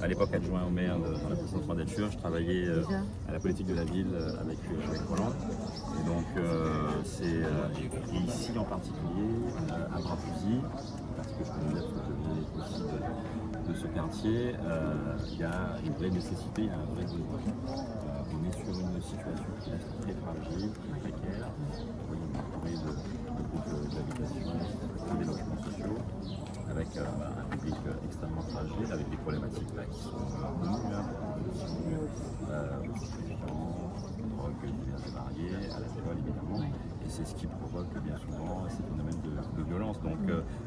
à l'époque adjoint au maire dans la précédente mandature, je travaillais à la politique de la ville avec Roland. Et donc et ici en particulier, à Bras-Fusil, parce que je peux dire que je viens aussi de ce quartier, il y a une vraie nécessité, il y a un vrai besoin. On est sur une situation qui reste très fragile, très précaire. Vous voyez, on est de groupes d'habitation, des logements sociaux, avec un public extrêmement fragile, avec des problématiques là, qui sont connues, drogue diverses et variées, à l'alcool évidemment, et c'est ce qui provoque bien souvent ces phénomènes de violence. Donc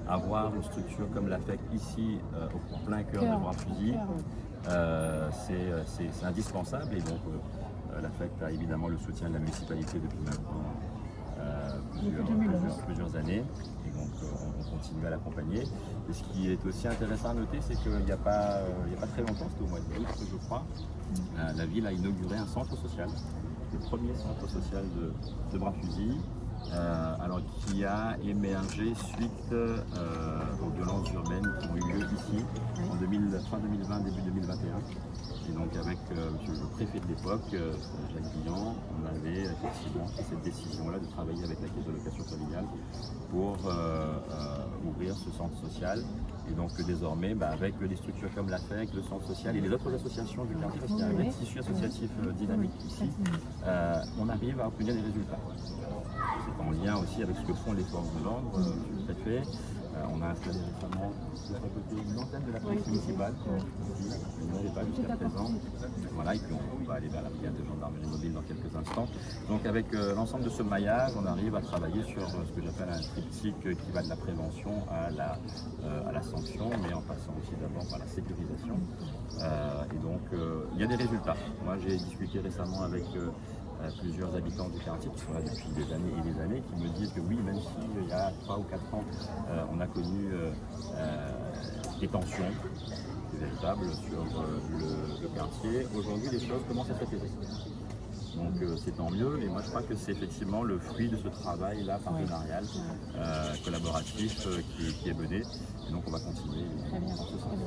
avoir une structure comme l'AFEC ici, au plein cœur de Bras-Fusil, c'est indispensable, et donc l'AFEC a évidemment le soutien de la municipalité depuis maintenant plusieurs années, et donc on continue à l'accompagner. Et ce qui est aussi intéressant à noter, c'est qu'il n'y a pas très longtemps, c'était au mois de août je crois, la ville a inauguré un centre social, le premier centre social de Bras-Fusil, alors qui a émergé suite aux violences urbaines qui ont eu lieu ici en fin 2020, début 2021. Et donc avec le préfet de l'époque, Jacques Guillan, on avait effectivement pris cette décision-là de travailler avec la caisse de location familiale pour ouvrir ce centre social. Et donc désormais, avec des structures comme l'AFEC, le centre social et les autres associations du quartier, parce qu'il y a un vrai tissu associatif dynamique ici, on arrive à obtenir des résultats. C'est en lien aussi avec ce que font les forces de l'ordre, le préfet. On a installé récemment à côté une antenne de la police municipale, qui n'avait pas jusqu'à présent. Voilà, et puis on va aller vers la brigade de gendarmerie mobile dans quelques instants. Donc avec l'ensemble de ce maillage, on arrive à travailler sur ce que j'appelle un triptyque qui va de la prévention à la sanction, mais en passant aussi d'abord par la sécurisation. Et donc il y a des résultats. Moi j'ai discuté récemment avec plusieurs habitants du quartier qui sont là depuis des années et des années, qui me disent que oui, même s'il y a 3 ou 4 ans, on a connu des tensions véritables sur le quartier, aujourd'hui les choses commencent à s'apaiser. Donc c'est tant mieux, et moi je crois que c'est effectivement le fruit de ce travail-là partenarial, collaboratif qui est mené, et donc on va continuer en ce sens.